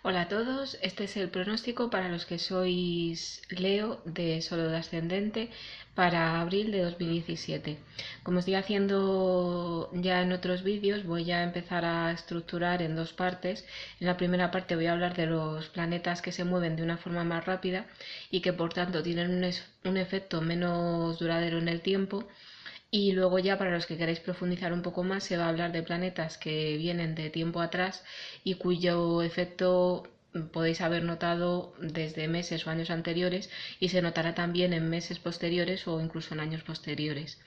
Hola a todos, este es el pronóstico para los que sois Leo de Solo de Ascendente para abril de 2017. Como estoy haciendo ya en otros vídeos, voy a empezar a estructurar en dos partes. En la primera parte voy a hablar de los planetas que se mueven de una forma más rápida y que por tanto tienen un efecto menos duradero en el tiempo. Y luego ya para los que queráis profundizar un poco más se va a hablar de planetas que vienen de tiempo atrás y cuyo efecto podéis haber notado desde meses o años anteriores y se notará también en meses posteriores o incluso en años posteriores.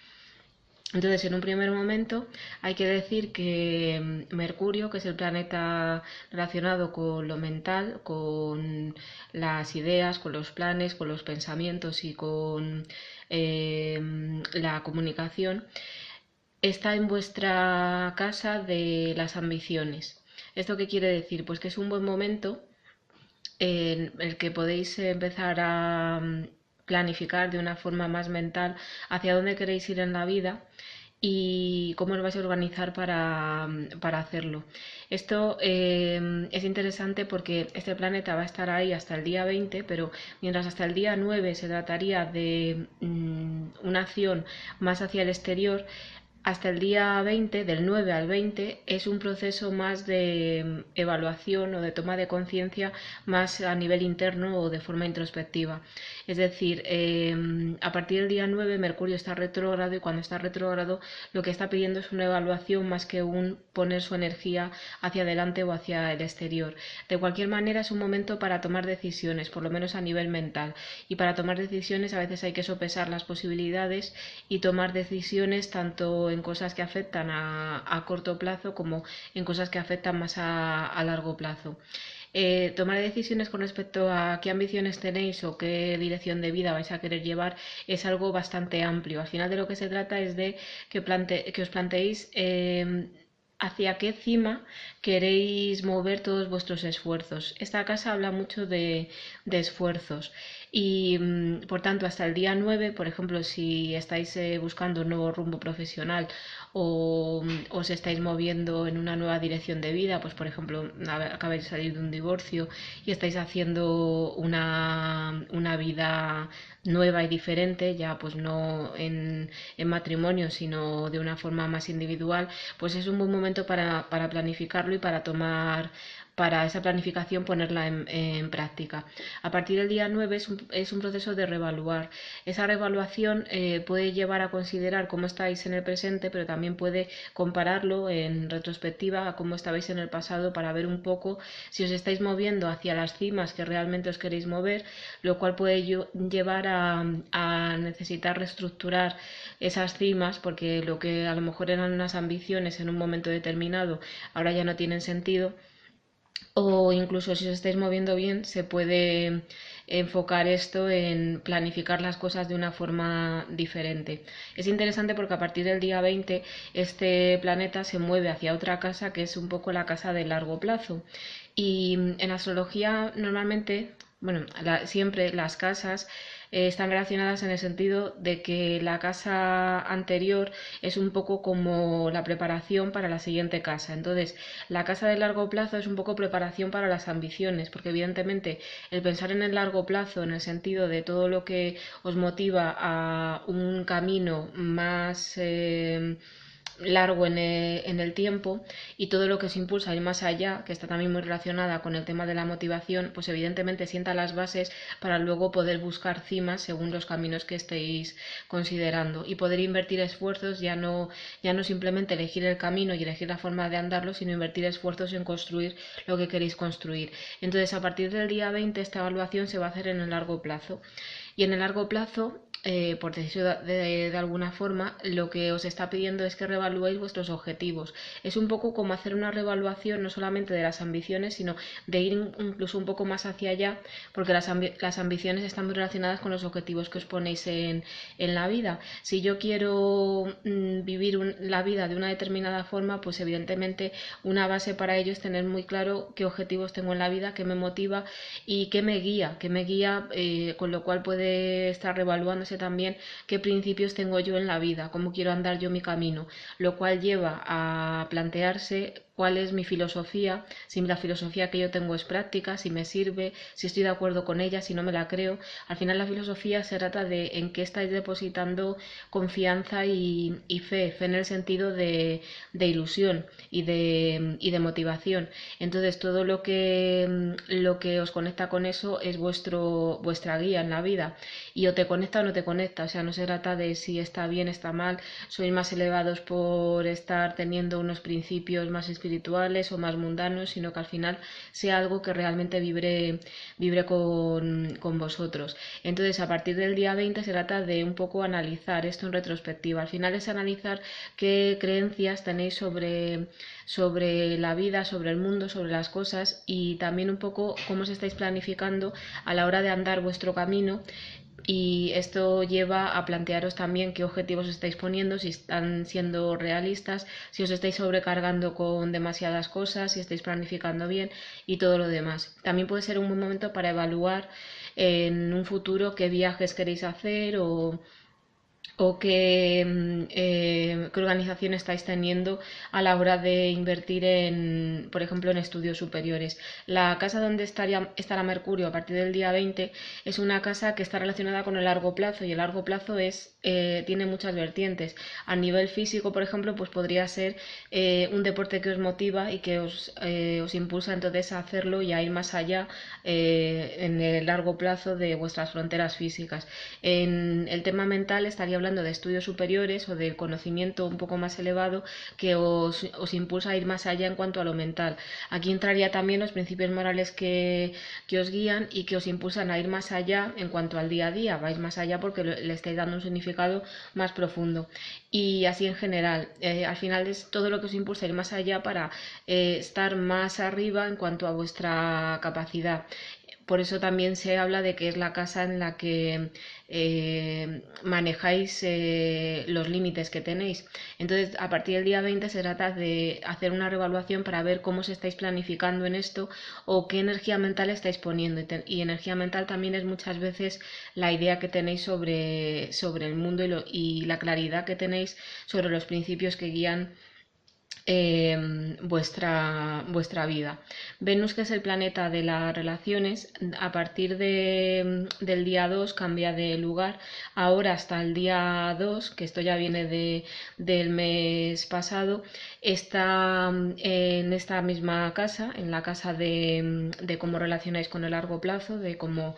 Entonces, en un primer momento, hay que decir que Mercurio, que es el planeta relacionado con lo mental, con las ideas, con los planes, con los pensamientos y con la comunicación, está en vuestra casa de las ambiciones. ¿Esto qué quiere decir? Pues que es un buen momento en el que podéis empezar a planificar de una forma más mental hacia dónde queréis ir en la vida y cómo os vais a organizar para hacerlo. Esto es interesante porque este planeta va a estar ahí hasta el día 20, pero mientras hasta el día 9 se trataría de una acción más hacia el exterior, hasta el día 20, del 9 al 20, es un proceso más de evaluación o de toma de conciencia más a nivel interno o de forma introspectiva. Es decir, a partir del día 9 Mercurio está retrógrado y cuando está retrógrado lo que está pidiendo es una evaluación más que un poner su energía hacia adelante o hacia el exterior. De cualquier manera es un momento para tomar decisiones, por lo menos a nivel mental. Y para tomar decisiones a veces hay que sopesar las posibilidades y tomar decisiones tanto en cosas que afectan a corto plazo como en cosas que afectan más a largo plazo. Tomar decisiones con respecto a qué ambiciones tenéis o qué dirección de vida vais a querer llevar es algo bastante amplio. Al final de lo que se trata es de que os planteéis hacia qué cima queréis mover todos vuestros esfuerzos. Esta casa habla mucho de esfuerzos y por tanto hasta el día 9, por ejemplo, si estáis buscando un nuevo rumbo profesional o os estáis moviendo en una nueva dirección de vida, pues por ejemplo acabáis de salir de un divorcio y estáis haciendo una vida nueva y diferente, ya pues no en matrimonio, sino de una forma más individual, pues es un buen momento para planificarlo y para esa planificación ponerla en práctica. A partir del día 9 es un proceso de reevaluar. Esa reevaluación puede llevar a considerar cómo estáis en el presente, pero también puede compararlo en retrospectiva a cómo estabais en el pasado para ver un poco si os estáis moviendo hacia las cimas que realmente os queréis mover, lo cual puede llevar a necesitar reestructurar esas cimas porque lo que a lo mejor eran unas ambiciones en un momento determinado ahora ya no tienen sentido, o incluso si os estáis moviendo bien se puede enfocar esto en planificar las cosas de una forma diferente. Es interesante porque a partir del día 20 este planeta se mueve hacia otra casa que es un poco la casa de largo plazo. Y en astrología normalmente, bueno, siempre las casas están relacionadas en el sentido de que la casa anterior es un poco como la preparación para la siguiente casa. Entonces, la casa de largo plazo es un poco preparación para las ambiciones, porque evidentemente el pensar en el largo plazo, en el sentido de todo lo que os motiva a un camino más largo en el tiempo y todo lo que os impulsa a ir más allá, que está también muy relacionada con el tema de la motivación, pues evidentemente sienta las bases para luego poder buscar cimas según los caminos que estéis considerando y poder invertir esfuerzos, ya no simplemente elegir el camino y elegir la forma de andarlo, sino invertir esfuerzos en construir lo que queréis construir. Entonces, a partir del día 20 esta evaluación se va a hacer en el largo plazo. Y en el largo plazo, por decirlo de alguna forma, lo que os está pidiendo es que reevaluéis vuestros objetivos. Es un poco como hacer una reevaluación no solamente de las ambiciones, sino de ir incluso un poco más hacia allá, porque las ambiciones están muy relacionadas con los objetivos que os ponéis en la vida. Si yo quiero vivir la vida de una determinada forma, pues evidentemente una base para ello es tener muy claro qué objetivos tengo en la vida, qué me motiva y qué me guía, con lo cual puede estar reevaluándose también qué principios tengo yo en la vida, cómo quiero andar yo mi camino, lo cual lleva a plantearse cuál es mi filosofía, si la filosofía que yo tengo es práctica, si me sirve, si estoy de acuerdo con ella, si no me la creo. Al final la filosofía se trata de en qué estáis depositando confianza y fe en el sentido de ilusión y de motivación. Entonces todo lo que os conecta con eso es vuestra guía en la vida, y o te conecta o no te conecta. O sea, no se trata de si está bien, está mal, sois más elevados por estar teniendo unos principios más espirituales o más mundanos, sino que al final sea algo que realmente vibre con vosotros. Entonces, a partir del día 20 se trata de un poco analizar esto en retrospectiva. Al final es analizar qué creencias tenéis sobre la vida, sobre el mundo, sobre las cosas, y también un poco cómo os estáis planificando a la hora de andar vuestro camino. Y esto lleva a plantearos también qué objetivos estáis poniendo, si están siendo realistas, si os estáis sobrecargando con demasiadas cosas, si estáis planificando bien y todo lo demás. También puede ser un buen momento para evaluar en un futuro qué viajes queréis hacer o qué organización estáis teniendo a la hora de invertir por ejemplo, en estudios superiores. La casa donde estará Mercurio a partir del día 20 es una casa que está relacionada con el largo plazo, y el largo plazo tiene muchas vertientes. A nivel físico, por ejemplo, pues podría ser un deporte que os motiva y que os impulsa entonces a hacerlo y a ir más allá en el largo plazo de vuestras fronteras físicas. En el tema mental estaría hablando de estudios superiores o del conocimiento un poco más elevado que os impulsa a ir más allá en cuanto a lo mental. Aquí entraría también los principios morales que os guían y que os impulsan a ir más allá en cuanto al día a día. Vais más allá porque le estáis dando un significado más profundo. Y así en general, al final es todo lo que os impulsa a ir más allá para estar más arriba en cuanto a vuestra capacidad. Por eso también se habla de que es la casa en la que manejáis los límites que tenéis. Entonces, a partir del día 20 se trata de hacer una reevaluación para ver cómo os estáis planificando en esto o qué energía mental estáis poniendo. Y energía mental también es muchas veces la idea que tenéis sobre el mundo y la claridad que tenéis sobre los principios que guían vuestra vida. Venus, que es el planeta de las relaciones, a partir del día 2 cambia de lugar. Ahora hasta el día 2, que esto ya viene del mes pasado, está en esta misma casa, en la casa de cómo relacionáis con el largo plazo, de cómo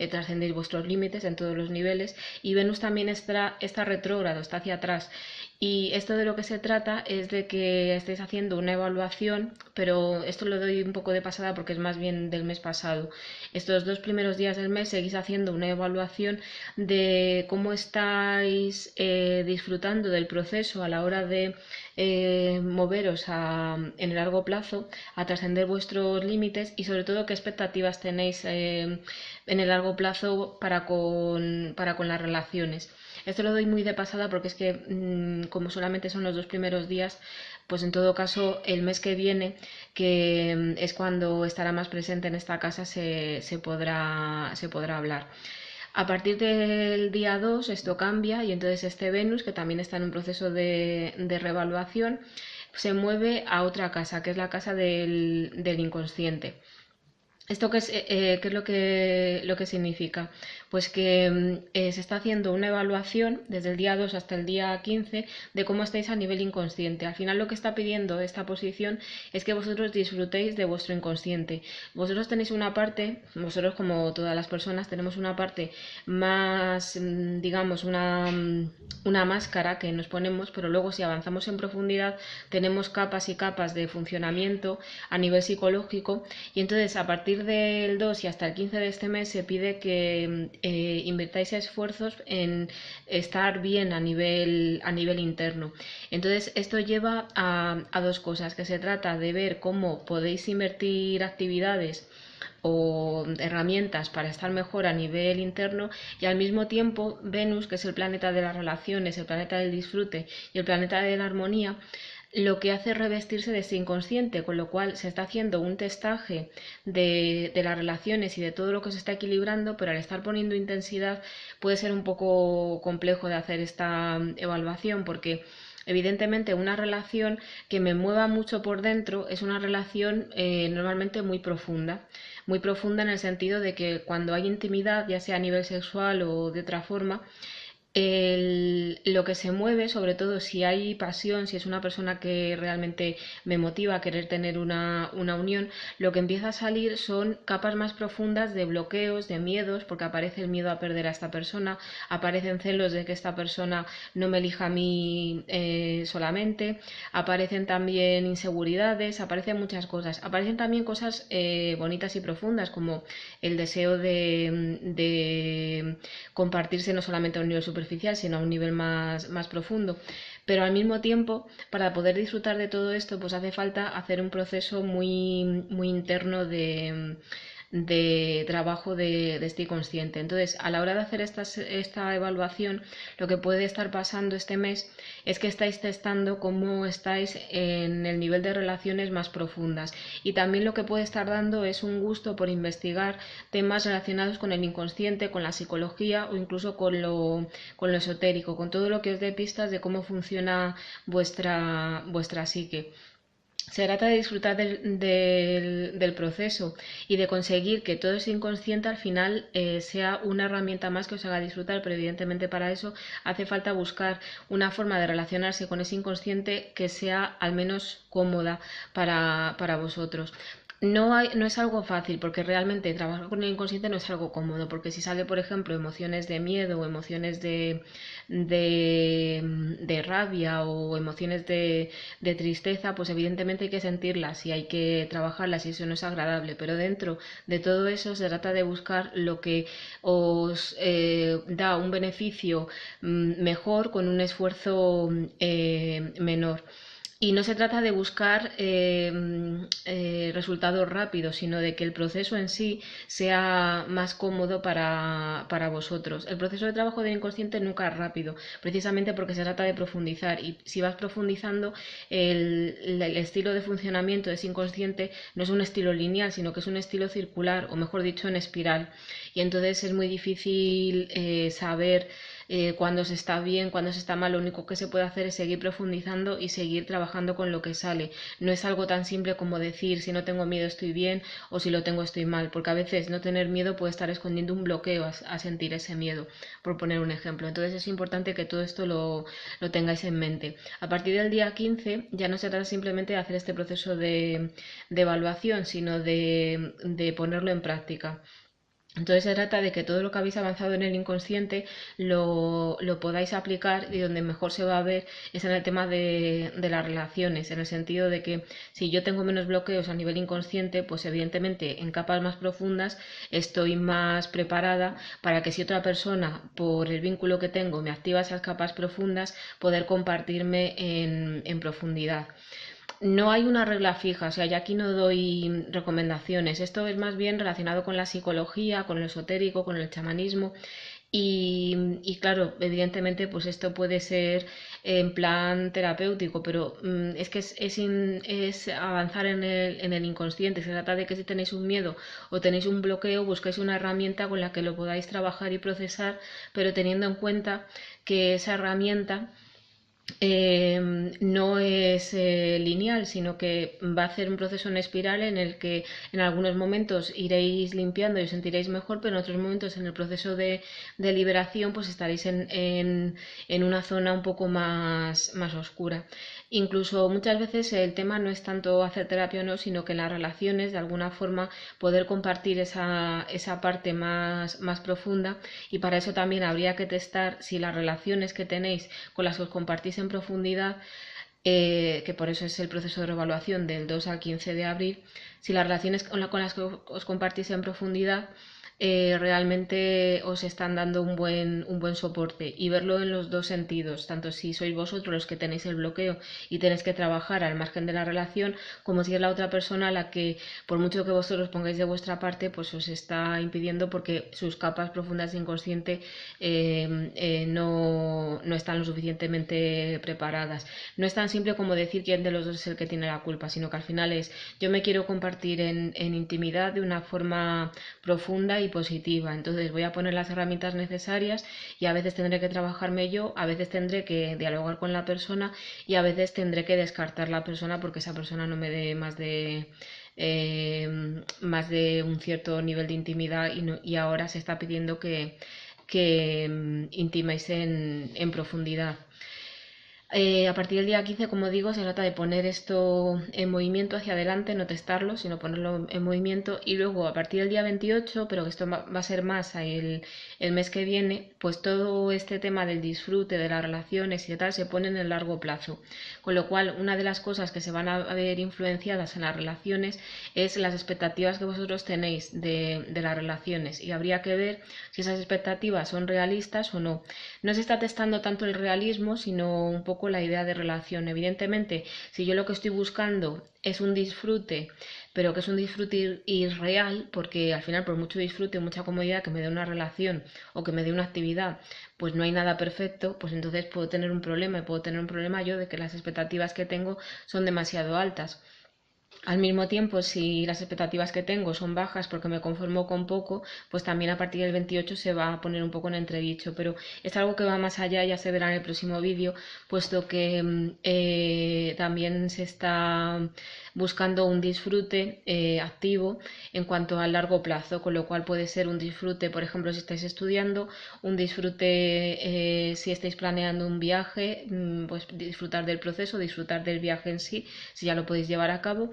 trascendéis vuestros límites en todos los niveles. Y Venus también está retrógrado, está hacia atrás. Y esto de lo que se trata es de que estéis haciendo una evaluación, pero esto lo doy un poco de pasada porque es más bien del mes pasado. Estos 2 primeros días del mes seguís haciendo una evaluación de cómo estáis disfrutando del proceso a la hora de moveros en el largo plazo, a trascender vuestros límites, y sobre todo qué expectativas tenéis en el largo plazo para con las relaciones. Esto lo doy muy de pasada porque es que como solamente son los 2 primeros días, pues en todo caso el mes que viene, que es cuando estará más presente en esta casa, se podrá hablar. A partir del día 2 esto cambia, y entonces este Venus, que también está en un proceso de reevaluación, se mueve a otra casa, que es la casa del inconsciente. ¿Esto qué es lo que significa? Pues que se está haciendo una evaluación desde el día 2 hasta el día 15 de cómo estáis a nivel inconsciente. Al final lo que está pidiendo esta posición es que vosotros disfrutéis de vuestro inconsciente. Vosotros tenéis una parte, vosotros como todas las personas, tenemos una parte más, digamos, una máscara que nos ponemos, pero luego si avanzamos en profundidad tenemos capas y capas de funcionamiento a nivel psicológico, y entonces a partir del 2 y hasta el 15 de este mes se pide que invirtáis esfuerzos en estar bien a nivel interno. Entonces esto lleva a dos cosas, que se trata de ver cómo podéis invertir actividades o herramientas para estar mejor a nivel interno, y al mismo tiempo Venus, que es el planeta de las relaciones, el planeta del disfrute y el planeta de la armonía, lo que hace es revestirse de ese inconsciente, con lo cual se está haciendo un testaje de las relaciones y de todo lo que se está equilibrando, pero al estar poniendo intensidad puede ser un poco complejo de hacer esta evaluación, porque Evidentemente, una relación que me mueva mucho por dentro es una relación normalmente muy profunda en el sentido de que cuando hay intimidad, ya sea a nivel sexual o de otra forma, lo que se mueve, sobre todo si hay pasión, si es una persona que realmente me motiva a querer tener una unión, lo que empieza a salir son capas más profundas de bloqueos, de miedos, porque aparece el miedo a perder a esta persona, aparecen celos de que esta persona no me elija a mí solamente, aparecen también inseguridades, aparecen muchas cosas, aparecen también cosas bonitas y profundas, como el deseo de compartirse no solamente a un nivel superficial, sino a un nivel más profundo. Pero al mismo tiempo, para poder disfrutar de todo esto, pues hace falta hacer un proceso muy interno de trabajo de este consciente. Entonces, a la hora de hacer esta evaluación, lo que puede estar pasando este mes es que estáis testando cómo estáis en el nivel de relaciones más profundas, y también lo que puede estar dando es un gusto por investigar temas relacionados con el inconsciente, con la psicología o incluso con lo esotérico, con todo lo que os dé pistas de cómo funciona vuestra psique. Se trata de disfrutar del proceso y de conseguir que todo ese inconsciente al final sea una herramienta más que os haga disfrutar, pero evidentemente para eso hace falta buscar una forma de relacionarse con ese inconsciente que sea al menos cómoda para vosotros. No es algo fácil, porque realmente trabajar con el inconsciente no es algo cómodo, porque si sale, por ejemplo, emociones de miedo o emociones de rabia o emociones de tristeza, pues evidentemente hay que sentirlas y hay que trabajarlas, y eso no es agradable, pero dentro de todo eso se trata de buscar lo que os da un beneficio mejor con un esfuerzo menor. Y no se trata de buscar resultados rápidos, sino de que el proceso en sí sea más cómodo para vosotros. El proceso de trabajo del inconsciente nunca es rápido, precisamente porque se trata de profundizar. Y si vas profundizando, el estilo de funcionamiento de ese inconsciente no es un estilo lineal, sino que es un estilo circular, o mejor dicho, en espiral. Y entonces es muy difícil saber cuando se está bien, cuando se está mal. Lo único que se puede hacer es seguir profundizando y seguir trabajando con lo que sale. No es algo tan simple como decir si no tengo miedo estoy bien o si lo tengo estoy mal, porque a veces no tener miedo puede estar escondiendo un bloqueo a sentir ese miedo, por poner un ejemplo. Entonces es importante que todo esto lo tengáis en mente. A partir del día 15 ya no se trata simplemente de hacer este proceso de evaluación, sino de ponerlo en práctica. Entonces se trata de que todo lo que habéis avanzado en el inconsciente lo podáis aplicar, y donde mejor se va a ver es en el tema de las relaciones, en el sentido de que si yo tengo menos bloqueos a nivel inconsciente, pues evidentemente en capas más profundas estoy más preparada para que si otra persona, por el vínculo que tengo, me activa esas capas profundas, poder compartirme en profundidad. No hay una regla fija, o sea, ya aquí no doy recomendaciones. Esto es más bien relacionado con la psicología, con el esotérico, con el chamanismo. Y claro, evidentemente, pues esto puede ser en plan terapéutico, pero es que es avanzar en el inconsciente. Se trata de que si tenéis un miedo o tenéis un bloqueo, busquéis una herramienta con la que lo podáis trabajar y procesar, pero teniendo en cuenta que esa herramienta no es lineal, sino que va a hacer un proceso en espiral en el que en algunos momentos iréis limpiando y os sentiréis mejor, pero en otros momentos en el proceso de liberación pues estaréis en una zona un poco más oscura. Incluso muchas veces el tema no es tanto hacer terapia o no, sino que en las relaciones de alguna forma poder compartir esa parte más profunda, y para eso también habría que testar si las relaciones que tenéis con las que os compartís en profundidad, que por eso es el proceso de revaluación del 2 al 15 de abril, si las relaciones con las que os compartís en profundidad realmente os están dando un buen soporte, y verlo en los dos sentidos, tanto si sois vosotros los que tenéis el bloqueo y tenéis que trabajar al margen de la relación, como si es la otra persona la que, por mucho que vosotros pongáis de vuestra parte, pues os está impidiendo porque sus capas profundas de inconsciente no están lo suficientemente preparadas. No es tan simple como decir quién de los dos es el que tiene la culpa, sino que al final es yo me quiero compartir en intimidad de una forma profunda, y positiva. Entonces voy a poner las herramientas necesarias y a veces tendré que trabajarme yo, a veces tendré que dialogar con la persona y a veces tendré que descartar la persona porque esa persona no me dé más de un cierto nivel de intimidad y ahora se está pidiendo que intiméis en profundidad. A partir del día 15, como digo, se trata de poner esto en movimiento hacia adelante, no testarlo, sino ponerlo en movimiento y luego a partir del día 28, pero que esto va a ser más el mes que viene, pues todo este tema del disfrute, de las relaciones y de tal se pone en el largo plazo. Con lo cual, una de las cosas que se van a ver influenciadas en las relaciones es las expectativas que vosotros tenéis de las relaciones y habría que ver si esas expectativas son realistas o no. No se está testando tanto el realismo, sino un poco la idea de relación. Evidentemente, si yo lo que estoy buscando es un disfrute, pero que es un disfrute irreal, porque al final por mucho disfrute, mucha comodidad que me dé una relación o que me dé una actividad, pues no hay nada perfecto, pues entonces puedo tener un problema y puedo tener un problema yo de que las expectativas que tengo son demasiado altas. Al mismo tiempo, si las expectativas que tengo son bajas porque me conformo con poco, pues también a partir del 28 se va a poner un poco en entredicho. Pero es algo que va más allá, ya se verá en el próximo vídeo, puesto que también se está buscando un disfrute activo en cuanto al largo plazo, con lo cual puede ser un disfrute, por ejemplo, si estáis estudiando, un disfrute si estáis planeando un viaje, pues disfrutar del proceso, disfrutar del viaje en sí, si ya lo podéis llevar a cabo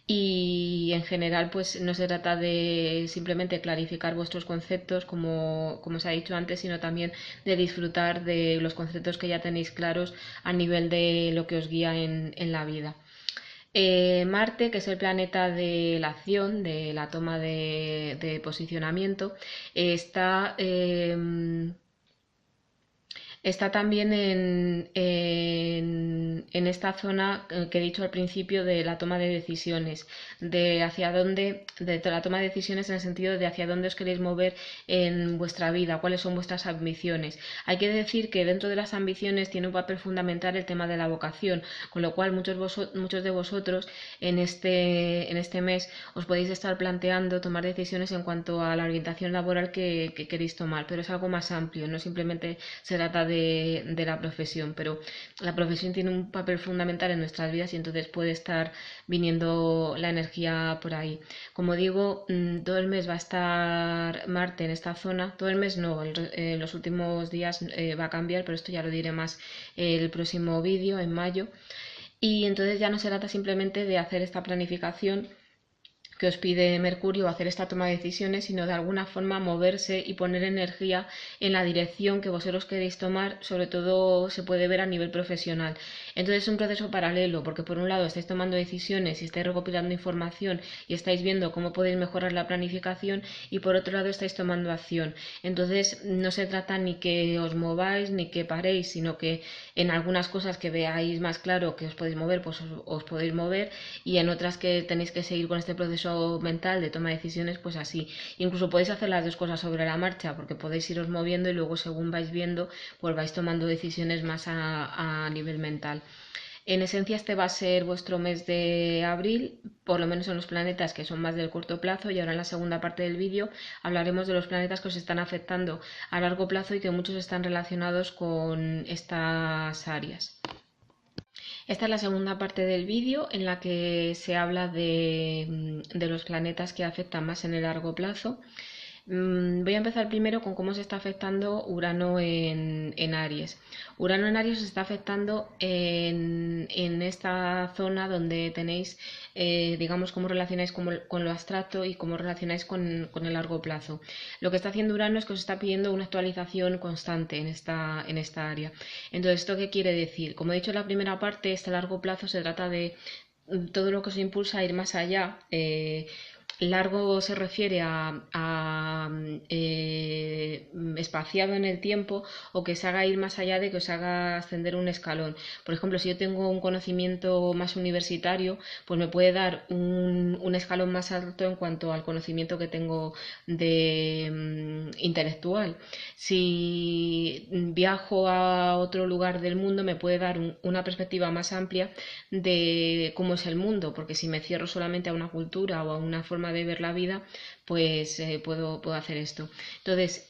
y en general pues no se trata de simplemente clarificar vuestros conceptos como os ha dicho antes, sino también de disfrutar de los conceptos que ya tenéis claros a nivel de lo que os guía en la vida. Marte, que es el planeta de la acción, de la toma de posicionamiento, está también en esta zona que he dicho al principio de la toma de decisiones, de hacia dónde, de la toma de decisiones en el sentido de hacia dónde os queréis mover en vuestra vida, cuáles son vuestras ambiciones. Hay que decir que dentro de las ambiciones tiene un papel fundamental el tema de la vocación, con lo cual muchos de vosotros en este mes os podéis estar planteando tomar decisiones en cuanto a la orientación laboral que queréis tomar, pero es algo más amplio, no simplemente se trata de la profesión, pero la profesión tiene un papel fundamental en nuestras vidas y entonces puede estar viniendo la energía por ahí. Como digo, todo el mes va a estar Marte en esta zona, todo el mes no, los últimos días va a cambiar, pero esto ya lo diré más el próximo vídeo, en mayo. Y entonces ya no se trata simplemente de hacer esta planificación que os pide Mercurio hacer esta toma de decisiones, sino de alguna forma moverse y poner energía en la dirección que vosotros queréis tomar, sobre todo se puede ver a nivel profesional. Entonces es un proceso paralelo, porque por un lado estáis tomando decisiones y estáis recopilando información y estáis viendo cómo podéis mejorar la planificación y por otro lado estáis tomando acción. Entonces no se trata ni que os mováis ni que paréis, sino que en algunas cosas que veáis más claro que os podéis mover, pues os podéis mover y en otras que tenéis que seguir con este proceso mental de toma de decisiones, pues así. Incluso podéis hacer las dos cosas sobre la marcha, porque podéis iros moviendo y luego según vais viendo, pues vais tomando decisiones más a nivel mental. En esencia este va a ser vuestro mes de abril, por lo menos en los planetas que son más del corto plazo y ahora en la segunda parte del vídeo hablaremos de los planetas que os están afectando a largo plazo y que muchos están relacionados con estas áreas. Esta es la segunda parte del vídeo en la que se habla de los planetas que afectan más en el largo plazo. Voy a empezar primero con cómo se está afectando Urano en Aries. Urano en Aries se está afectando en esta zona donde tenéis, digamos, cómo relacionáis con lo abstracto y cómo relacionáis con el largo plazo. Lo que está haciendo Urano es que os está pidiendo una actualización constante en esta área. Entonces, ¿esto qué quiere decir? Como he dicho en la primera parte, este largo plazo se trata de todo lo que os impulsa a ir más allá. Largo se refiere a espaciado en el tiempo o que se haga ir más allá de que os haga ascender un escalón. Por ejemplo, si yo tengo un conocimiento más universitario, pues me puede dar un escalón más alto en cuanto al conocimiento que tengo de intelectual. Si viajo a otro lugar del mundo, me puede dar una perspectiva más amplia de cómo es el mundo, porque si me cierro solamente a una cultura o a una forma de ver la vida, pues puedo hacer esto. Entonces,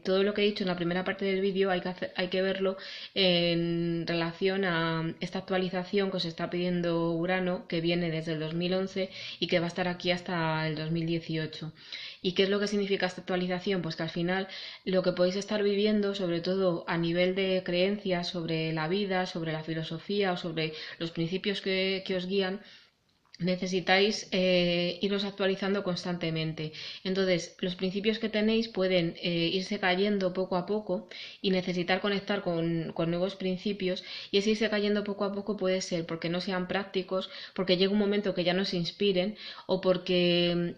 todo lo que he dicho en la primera parte del vídeo hay que verlo en relación a esta actualización que os está pidiendo Urano, que viene desde el 2011 y que va a estar aquí hasta el 2018. ¿Y qué es lo que significa esta actualización? Pues que al final lo que podéis estar viviendo, sobre todo a nivel de creencias sobre la vida, sobre la filosofía o sobre los principios que os guían, necesitáis iros actualizando constantemente. Entonces, los principios que tenéis pueden irse cayendo poco a poco y necesitar conectar con nuevos principios, y ese irse cayendo poco a poco puede ser porque no sean prácticos, porque llega un momento que ya no se inspiren, o porque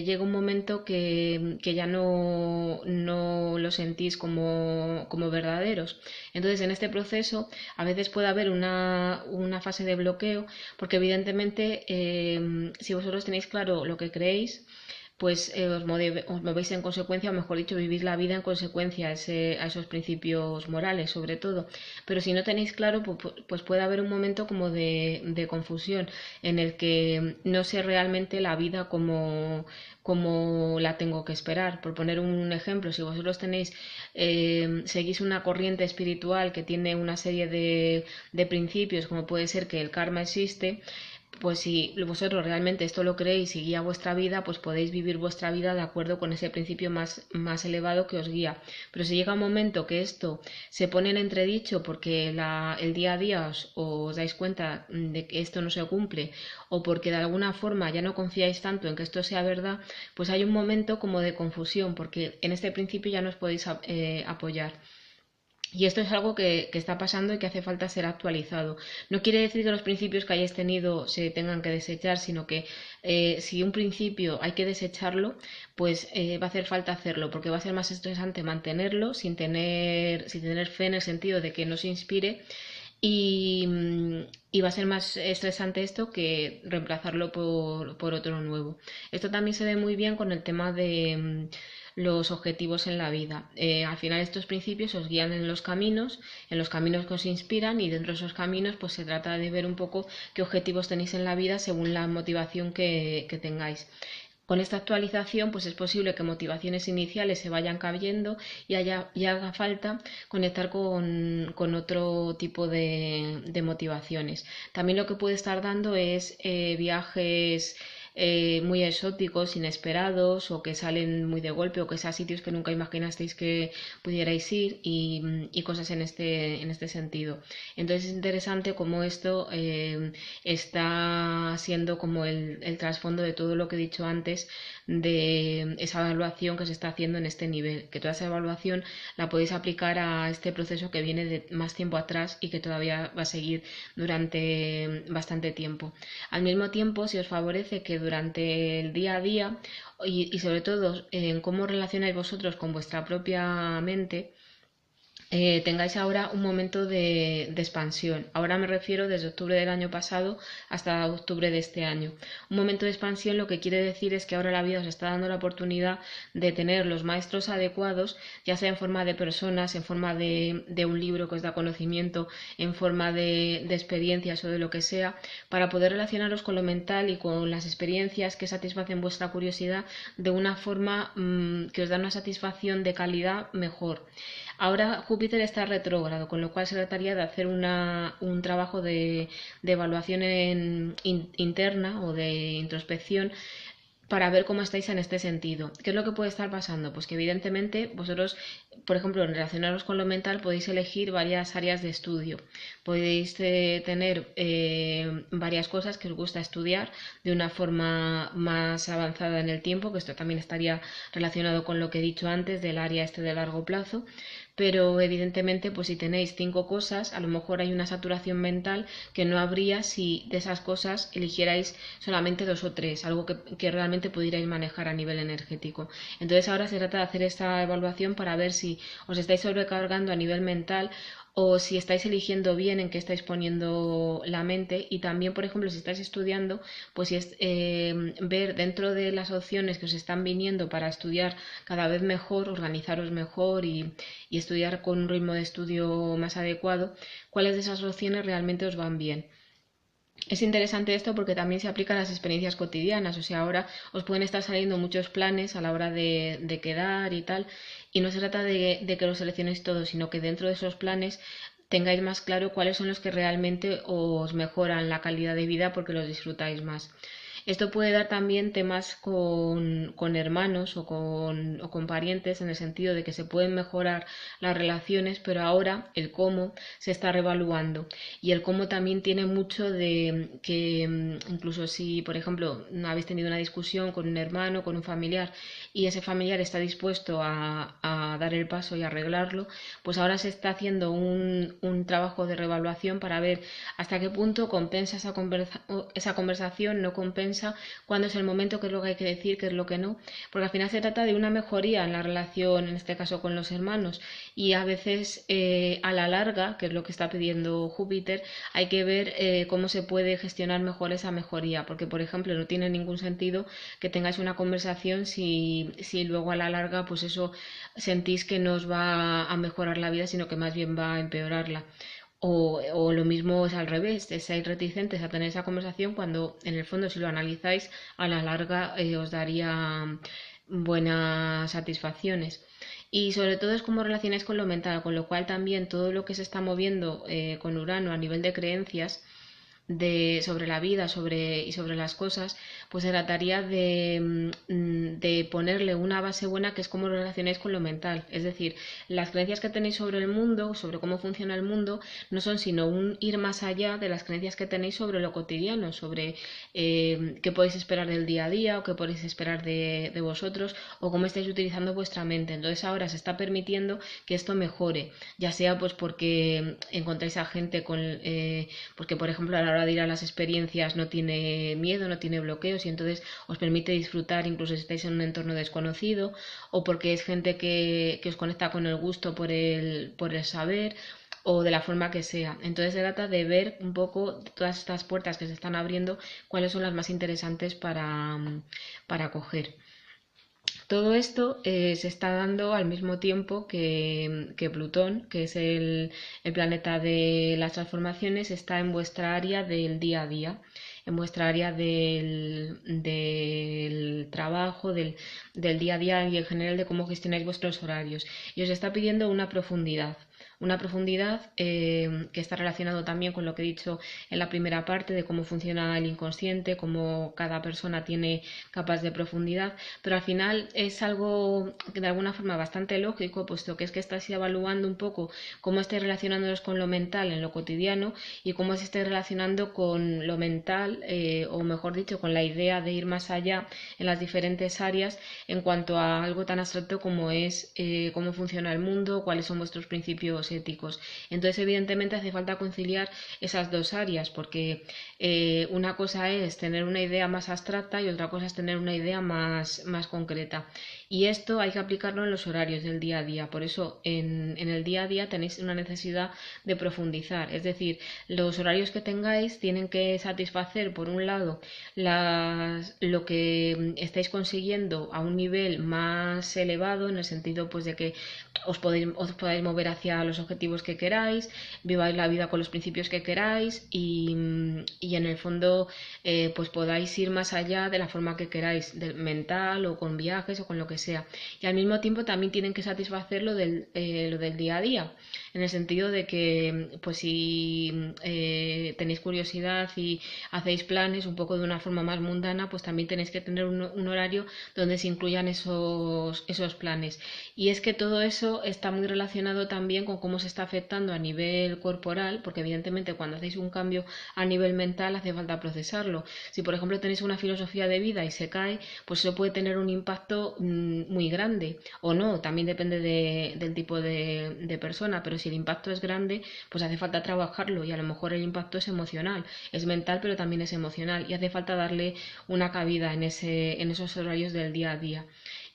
llega un momento que ya no lo sentís como verdaderos. Entonces, en este proceso a veces puede haber una fase de bloqueo, porque evidentemente si vosotros tenéis claro lo que creéis, pues os movéis en consecuencia, o mejor dicho, vivís la vida en consecuencia a esos principios morales, sobre todo. Pero si no tenéis claro, pues puede haber un momento como de confusión, en el que no sé realmente la vida como la tengo que esperar. Por poner un ejemplo, si vosotros seguís una corriente espiritual que tiene una serie de principios, como puede ser que el karma existe, pues si vosotros realmente esto lo creéis y guía vuestra vida, pues podéis vivir vuestra vida de acuerdo con ese principio más elevado que os guía. Pero si llega un momento que esto se pone en entredicho porque el día a día os dais cuenta de que esto no se cumple, o porque de alguna forma ya no confiáis tanto en que esto sea verdad, pues hay un momento como de confusión, porque en este principio ya no os podéis apoyar. Y esto es algo que está pasando y que hace falta ser actualizado. No quiere decir que los principios que hayáis tenido se tengan que desechar, sino que si un principio hay que desecharlo, pues va a hacer falta hacerlo, porque va a ser más estresante mantenerlo sin tener fe, en el sentido de que no se inspire, y va a ser más estresante esto que reemplazarlo por otro nuevo. Esto también se ve muy bien con el tema de los objetivos en la vida. Al final estos principios os guían en los caminos que os inspiran, y dentro de esos caminos pues se trata de ver un poco qué objetivos tenéis en la vida según la motivación que tengáis. Con esta actualización, pues es posible que motivaciones iniciales se vayan cayendo y haga falta conectar con otro tipo de motivaciones. También lo que puede estar dando es viajes muy exóticos, inesperados, o que salen muy de golpe, o que sean sitios que nunca imaginasteis que pudierais ir, y cosas en este sentido. Entonces es interesante cómo esto está siendo como el trasfondo de todo lo que he dicho antes, de esa evaluación que se está haciendo en este nivel, que toda esa evaluación la podéis aplicar a este proceso que viene de más tiempo atrás y que todavía va a seguir durante bastante tiempo. Al mismo tiempo, si os favorece que durante el día a día, y sobre todo en cómo relacionáis vosotros con vuestra propia mente, tengáis ahora un momento de expansión. Ahora me refiero desde octubre del año pasado hasta octubre de este año. Un momento de expansión lo que quiere decir es que ahora la vida os está dando la oportunidad de tener los maestros adecuados, ya sea en forma de personas, en forma de un libro que os da conocimiento, en forma de experiencias o de lo que sea, para poder relacionaros con lo mental y con las experiencias que satisfacen vuestra curiosidad de una forma que os da una satisfacción de calidad mejor. Ahora Júpiter está retrógrado, con lo cual se trataría de hacer un trabajo de evaluación interna o de introspección, para ver cómo estáis en este sentido. ¿Qué es lo que puede estar pasando? Pues que evidentemente vosotros, por ejemplo, en relacionaros con lo mental, podéis elegir varias áreas de estudio. Podéis tener varias cosas que os gusta estudiar de una forma más avanzada en el tiempo, que esto también estaría relacionado con lo que he dicho antes del área de largo plazo. Pero evidentemente, pues si tenéis 5 cosas, a lo mejor hay una saturación mental que no habría si de esas cosas eligierais solamente 2 o 3, algo que realmente pudierais manejar a nivel energético. Entonces ahora se trata de hacer esta evaluación para ver si os estáis sobrecargando a nivel mental, o si estáis eligiendo bien en qué estáis poniendo la mente. Y también, por ejemplo, si estáis estudiando, pues si es ver dentro de las opciones que os están viniendo para estudiar cada vez mejor, organizaros mejor y estudiar con un ritmo de estudio más adecuado, cuáles de esas opciones realmente os van bien. Es interesante esto porque también se aplica a las experiencias cotidianas, o sea, ahora os pueden estar saliendo muchos planes a la hora de quedar y tal, y no se trata de que los seleccionéis todos, sino que dentro de esos planes tengáis más claro cuáles son los que realmente os mejoran la calidad de vida porque los disfrutáis más. Esto puede dar también temas con hermanos o con parientes en el sentido de que se pueden mejorar las relaciones, pero ahora el cómo se está revaluando. Y el cómo también tiene mucho de que incluso si, por ejemplo, habéis tenido una discusión con un hermano, con un familiar, y ese familiar está dispuesto a dar el paso y arreglarlo, pues ahora se está haciendo un trabajo de revaluación para ver hasta qué punto compensa esa conversación, no compensa, cuándo es el momento, qué es lo que hay que decir, qué es lo que no, porque al final se trata de una mejoría en la relación, en este caso con los hermanos, y a veces a la larga, que es lo que está pidiendo Júpiter, hay que ver cómo se puede gestionar mejor esa mejoría, porque por ejemplo no tiene ningún sentido que tengáis una conversación si luego a la larga pues eso sentís que no os va a mejorar la vida, sino que más bien va a empeorarla. O lo mismo es al revés, estáis reticentes a tener esa conversación cuando en el fondo si lo analizáis a la larga os daría buenas satisfacciones. Y sobre todo es cómo relacionáis con lo mental, con lo cual también todo lo que se está moviendo con Urano a nivel de creencias sobre la vida y sobre las cosas, pues se trataría de ponerle una base buena que es cómo lo relacionáis con lo mental. Es decir, las creencias que tenéis sobre el mundo, sobre cómo funciona el mundo, no son sino un ir más allá de las creencias que tenéis sobre lo cotidiano, sobre qué podéis esperar del día a día o qué podéis esperar de vosotros o cómo estáis utilizando vuestra mente. Entonces ahora se está permitiendo que esto mejore, ya sea pues porque encontráis a gente porque por ejemplo a la hora de ir a las experiencias no tiene miedo, no tiene bloqueos y entonces os permite disfrutar incluso si estáis en un entorno desconocido o porque es gente que os conecta con el gusto por el saber o de la forma que sea. Entonces se trata de ver un poco todas estas puertas que se están abriendo, cuáles son las más interesantes para coger. Todo esto se está dando al mismo tiempo que Plutón, que es el planeta de las transformaciones, está en vuestra área del día a día, en vuestra área del trabajo, del día a día y en general de cómo gestionáis vuestros horarios. Y os está pidiendo una profundidad que está relacionado también con lo que he dicho en la primera parte de cómo funciona el inconsciente, cómo cada persona tiene capas de profundidad, pero al final es algo que de alguna forma bastante lógico, puesto que es que estás evaluando un poco cómo estáis relacionándonos con lo mental en lo cotidiano y cómo se estáis relacionando con lo mental, o mejor dicho, con la idea de ir más allá en las diferentes áreas en cuanto a algo tan abstracto como es cómo funciona el mundo, cuáles son vuestros principios éticos. Entonces, evidentemente, hace falta conciliar esas dos áreas, porque una cosa es tener una idea más abstracta y otra cosa es tener una idea más concreta. Y esto hay que aplicarlo en los horarios del día a día. Por eso, en el día a día tenéis una necesidad de profundizar. Es decir, los horarios que tengáis tienen que satisfacer, por un lado, lo que estáis consiguiendo a un nivel más elevado, en el sentido pues de que os podáis mover hacia los objetivos que queráis, viváis la vida con los principios que queráis y en el fondo pues podáis ir más allá de la forma que queráis, mental o con viajes o con lo que sea. Y al mismo tiempo también tienen que satisfacer lo del día a día, en el sentido de que pues si tenéis curiosidad y hacéis planes un poco de una forma más mundana, pues también tenéis que tener un horario donde se incluyan esos planes. Y es que todo eso está muy relacionado también con cómo se está afectando a nivel corporal, porque evidentemente cuando hacéis un cambio a nivel mental hace falta procesarlo. Si por ejemplo tenéis una filosofía de vida y se cae, pues eso puede tener un impacto muy grande o no, también depende del tipo de persona, pero si el impacto es grande, pues hace falta trabajarlo y a lo mejor el impacto es emocional, es mental pero también es emocional y hace falta darle una cabida en esos horarios del día a día.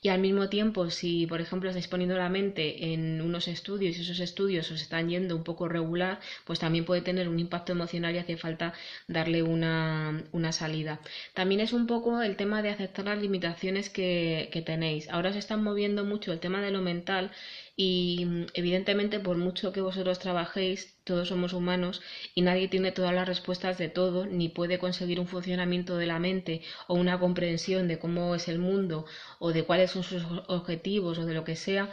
Y al mismo tiempo, si por ejemplo estáis poniendo la mente en unos estudios y esos estudios os están yendo un poco regular, pues también puede tener un impacto emocional y hace falta darle una salida. También es un poco el tema de aceptar las limitaciones que tenéis. Ahora se están moviendo mucho el tema de lo mental y evidentemente por mucho que vosotros trabajéis, todos somos humanos y nadie tiene todas las respuestas de todo, ni puede conseguir un funcionamiento de la mente o una comprensión de cómo es el mundo o de cuáles son sus objetivos o de lo que sea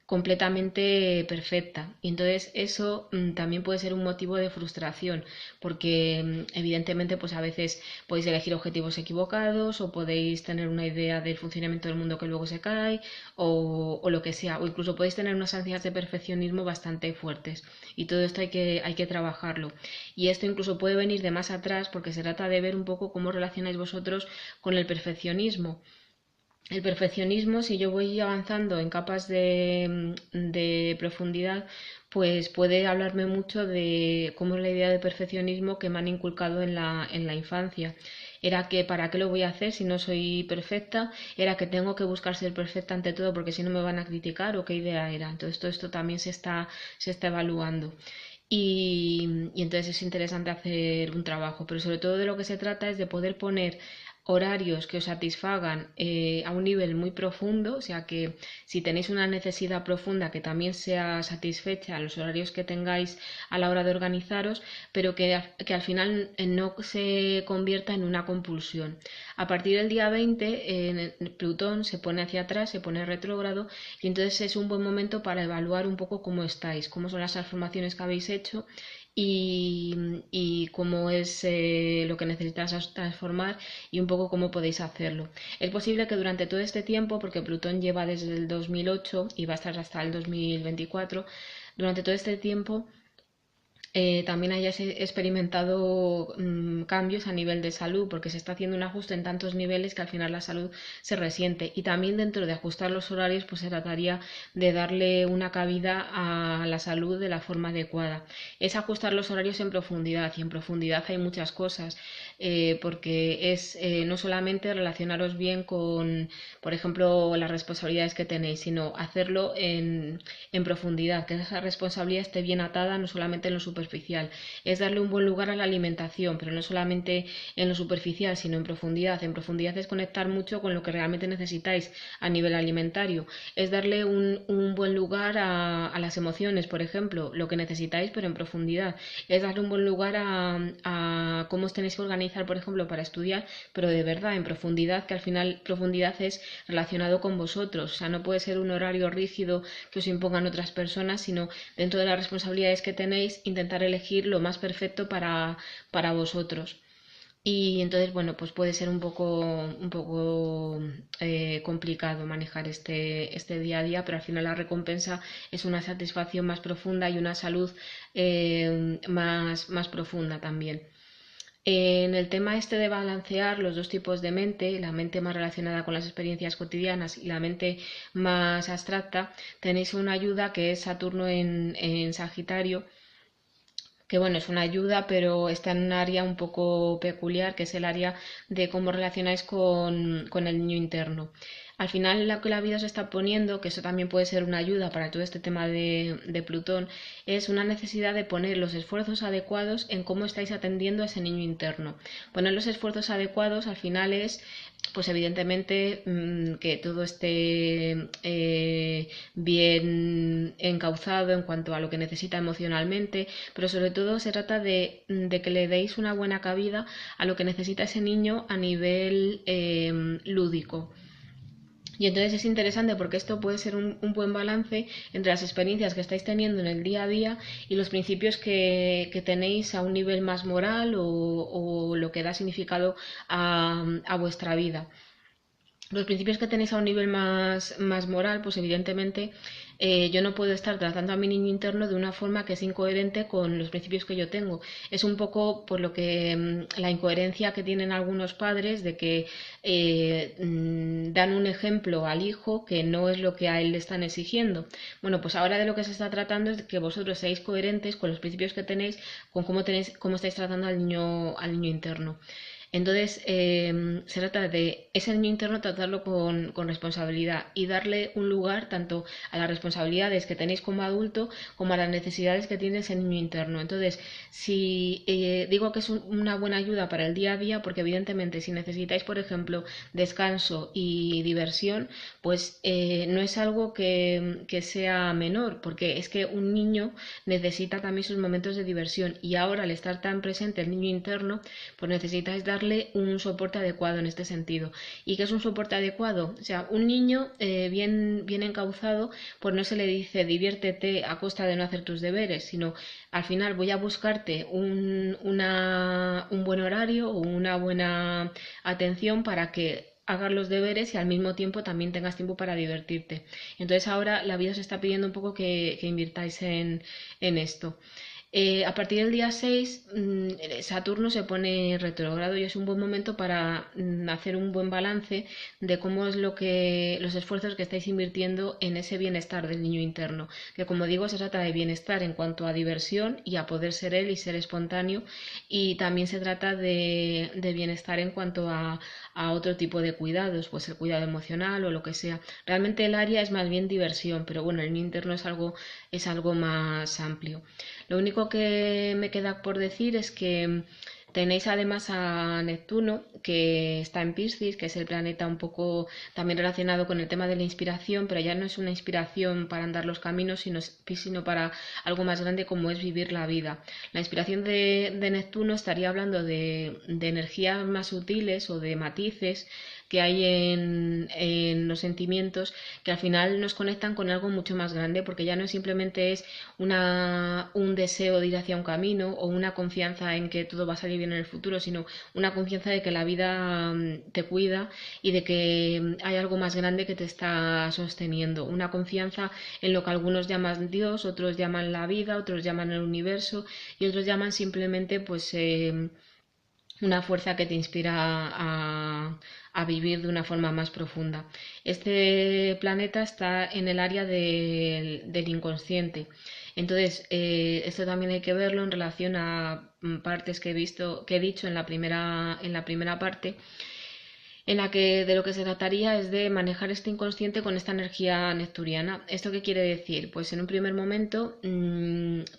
completamente perfecta. Y entonces eso también puede ser un motivo de frustración, porque evidentemente pues a veces podéis elegir objetivos equivocados o podéis tener una idea del funcionamiento del mundo que luego se cae o lo que sea, o incluso podéis tener unas ansias de perfeccionismo bastante fuertes. Y todo esto hay que trabajarlo. Y esto incluso puede venir de más atrás porque se trata de ver un poco cómo relacionáis vosotros con el perfeccionismo. El perfeccionismo, si yo voy avanzando en capas de profundidad, pues puede hablarme mucho de cómo es la idea de perfeccionismo que me han inculcado en la infancia. Era que para qué lo voy a hacer si no soy perfecta, era que tengo que buscar ser perfecta ante todo porque si no me van a criticar o qué idea era. Entonces todo esto también se está evaluando. Y entonces es interesante hacer un trabajo, pero sobre todo de lo que se trata es de poder poner horarios que os satisfagan a un nivel muy profundo, o sea que si tenéis una necesidad profunda que también sea satisfecha los horarios que tengáis a la hora de organizaros, pero que al final no se convierta en una compulsión. A partir del día 20, Plutón se pone hacia atrás, se pone retrógrado y entonces es un buen momento para evaluar un poco cómo estáis, cómo son las transformaciones que habéis hecho y cómo es lo que necesitas transformar y un poco cómo podéis hacerlo. Es posible que durante todo este tiempo, porque Plutón lleva desde el 2008 y va a estar hasta el 2024, durante todo este tiempo también hayas experimentado cambios a nivel de salud, porque se está haciendo un ajuste en tantos niveles que al final la salud se resiente. Y también dentro de ajustar los horarios, pues se trataría de darle una cabida a la salud de la forma adecuada. Es ajustar los horarios en profundidad, y en profundidad hay muchas cosas, porque es no solamente relacionaros bien con, por ejemplo, las responsabilidades que tenéis, sino hacerlo en profundidad, que esa responsabilidad esté bien atada, no solamente en lo superficial. Es darle un buen lugar a la alimentación, pero no solamente en lo superficial, sino en profundidad. En profundidad es conectar mucho con lo que realmente necesitáis a nivel alimentario. Es darle un buen lugar a las emociones, por ejemplo, lo que necesitáis, pero en profundidad. Es darle un buen lugar a cómo os tenéis que organizar, por ejemplo, para estudiar, pero de verdad, en profundidad, que al final profundidad es relacionado con vosotros. O sea, no puede ser un horario rígido que os impongan otras personas, sino dentro de las responsabilidades que tenéis, intentar elegir lo más perfecto para vosotros. Y entonces, bueno, pues puede ser un poco complicado manejar este día a día, pero al final la recompensa es una satisfacción más profunda y una salud más profunda también. En el tema este de balancear los dos tipos de mente, la mente más relacionada con las experiencias cotidianas y la mente más abstracta, tenéis una ayuda que es Saturno en Sagitario, que bueno, es una ayuda, pero está en un área un poco peculiar, que es el área de cómo relacionáis con el niño interno. Al final, lo que la vida se está poniendo, que eso también puede ser una ayuda para todo este tema de Plutón, es una necesidad de poner los esfuerzos adecuados en cómo estáis atendiendo a ese niño interno. Poner los esfuerzos adecuados al final es, pues evidentemente, que todo esté bien encauzado en cuanto a lo que necesita emocionalmente, pero sobre todo se trata de que le deis una buena cabida a lo que necesita ese niño a nivel lúdico. Y entonces es interesante porque esto puede ser un buen balance entre las experiencias que estáis teniendo en el día a día y los principios que tenéis a un nivel más moral o lo que da significado a vuestra vida. Los principios que tenéis a un nivel más moral, pues evidentemente yo no puedo estar tratando a mi niño interno de una forma que es incoherente con los principios que yo tengo. Es un poco por lo que la incoherencia que tienen algunos padres de que dan un ejemplo al hijo que no es lo que a él le están exigiendo. Bueno, pues ahora de lo que se está tratando es de que vosotros seáis coherentes con los principios que tenéis, con cómo estáis tratando al niño interno. Entonces, se trata de ese niño interno tratarlo con responsabilidad y darle un lugar tanto a las responsabilidades que tenéis como adulto como a las necesidades que tiene ese niño interno. Entonces, si digo que es una buena ayuda para el día a día, porque evidentemente si necesitáis, por ejemplo, descanso y diversión, pues no es algo que sea menor, porque es que un niño necesita también sus momentos de diversión y ahora al estar tan presente el niño interno, pues necesitáis darle un soporte adecuado en este sentido. ¿Y qué es un soporte adecuado? O sea, un niño bien encauzado, pues no se le dice diviértete a costa de no hacer tus deberes, sino al final voy a buscarte un buen horario o una buena atención para que hagas los deberes y al mismo tiempo también tengas tiempo para divertirte. Entonces ahora la vida os está pidiendo un poco que invirtáis en esto. A partir del día 6, Saturno se pone retrógrado y es un buen momento para hacer un buen balance de cómo es los esfuerzos que estáis invirtiendo en ese bienestar del niño interno. Que como digo, se trata de bienestar en cuanto a diversión y a poder ser él y ser espontáneo. Y también se trata de bienestar en cuanto a otro tipo de cuidados, pues el cuidado emocional o lo que sea. Realmente el área es más bien diversión, pero bueno, el niño interno es algo más amplio. Lo único que me queda por decir es que tenéis además a Neptuno, que está en Piscis, que es el planeta un poco también relacionado con el tema de la inspiración, pero ya no es una inspiración para andar los caminos, sino para algo más grande como es vivir la vida. La inspiración de Neptuno estaría hablando de energías más sutiles o de matices que hay en los sentimientos que al final nos conectan con algo mucho más grande, porque ya no simplemente es un deseo de ir hacia un camino o una confianza en que todo va a salir bien en el futuro, sino una confianza de que la vida te cuida y de que hay algo más grande que te está sosteniendo. Una confianza en lo que algunos llaman Dios, otros llaman la vida, otros llaman el universo y otros llaman simplemente pues una fuerza que te inspira a vivir de una forma más profunda. Este planeta está en el área del inconsciente. Entonces, esto también hay que verlo en relación a partes que he dicho en la primera parte, en la que de lo que se trataría es de manejar este inconsciente con esta energía neptuniana. ¿Esto qué quiere decir? Pues en un primer momento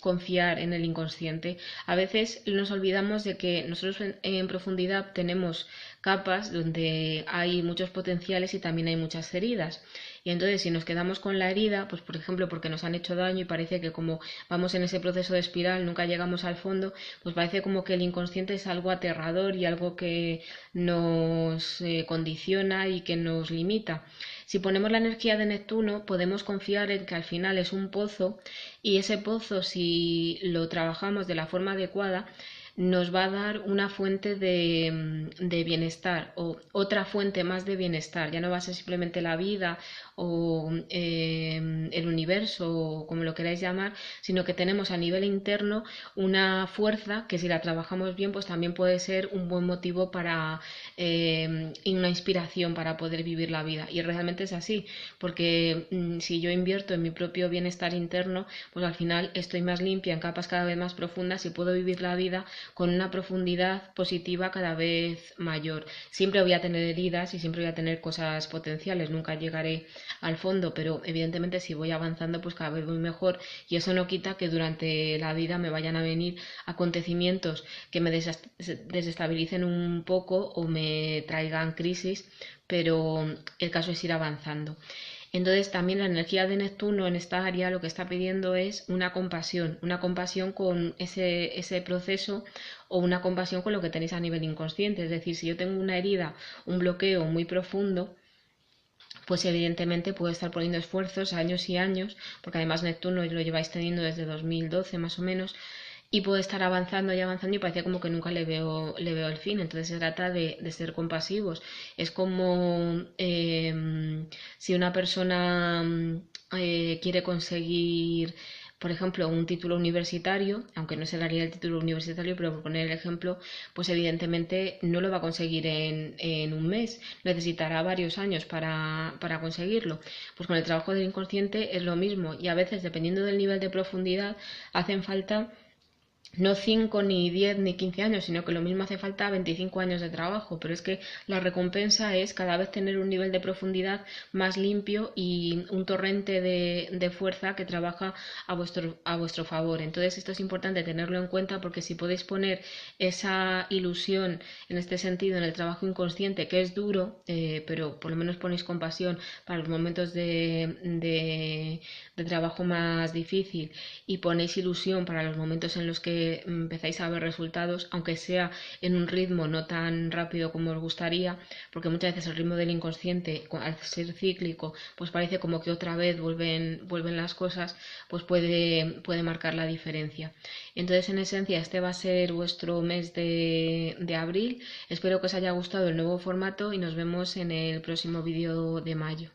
confiar en el inconsciente. A veces nos olvidamos de que nosotros en profundidad tenemos capas donde hay muchos potenciales y también hay muchas heridas. Y entonces si nos quedamos con la herida, pues por ejemplo porque nos han hecho daño y parece que como vamos en ese proceso de espiral nunca llegamos al fondo, pues parece como que el inconsciente es algo aterrador y algo que nos condiciona y que nos limita. Si ponemos la energía de Neptuno, podemos confiar en que al final es un pozo y ese pozo, si lo trabajamos de la forma adecuada, nos va a dar una fuente de bienestar o otra fuente más de bienestar. Ya no va a ser simplemente la vida o el universo o como lo queráis llamar, sino que tenemos a nivel interno una fuerza que si la trabajamos bien pues también puede ser un buen motivo para y una inspiración para poder vivir la vida. Y realmente es así, porque si yo invierto en mi propio bienestar interno, pues al final estoy más limpia en capas cada vez más profundas y puedo vivir la vida con una profundidad positiva cada vez mayor. Siempre voy a tener heridas y siempre voy a tener cosas potenciales, nunca llegaré al fondo, pero evidentemente si voy avanzando pues cada vez voy mejor y eso no quita que durante la vida me vayan a venir acontecimientos que me desestabilicen un poco o me traigan crisis, pero el caso es ir avanzando. Entonces también la energía de Neptuno en esta área lo que está pidiendo es una compasión con ese proceso o una compasión con lo que tenéis a nivel inconsciente. Es decir, si yo tengo una herida, un bloqueo muy profundo, pues evidentemente puedo estar poniendo esfuerzos años y años, porque además Neptuno lo lleváis teniendo desde 2012 más o menos, y puedo estar avanzando y avanzando y parece como que nunca le veo el fin. Entonces se trata de ser compasivos. Es como si una persona quiere conseguir, por ejemplo, un título universitario, aunque no se daría el título universitario, pero por poner el ejemplo, pues evidentemente no lo va a conseguir en un mes, necesitará varios años para conseguirlo. Pues con el trabajo del inconsciente es lo mismo y a veces, dependiendo del nivel de profundidad, hacen falta no 5 ni 10 ni 15 años, sino que lo mismo hace falta 25 años de trabajo, pero es que la recompensa es cada vez tener un nivel de profundidad más limpio y un torrente de fuerza que trabaja a vuestro favor. Entonces esto es importante tenerlo en cuenta, porque si podéis poner esa ilusión en este sentido en el trabajo inconsciente, que es duro, pero por lo menos ponéis compasión para los momentos de trabajo más difícil, y ponéis ilusión para los momentos en los que empezáis a ver resultados, aunque sea en un ritmo no tan rápido como os gustaría, porque muchas veces el ritmo del inconsciente, al ser cíclico, pues parece como que otra vez vuelven las cosas, pues puede marcar la diferencia. Entonces, en esencia, este va a ser vuestro mes de abril. Espero que os haya gustado el nuevo formato y nos vemos en el próximo vídeo de mayo.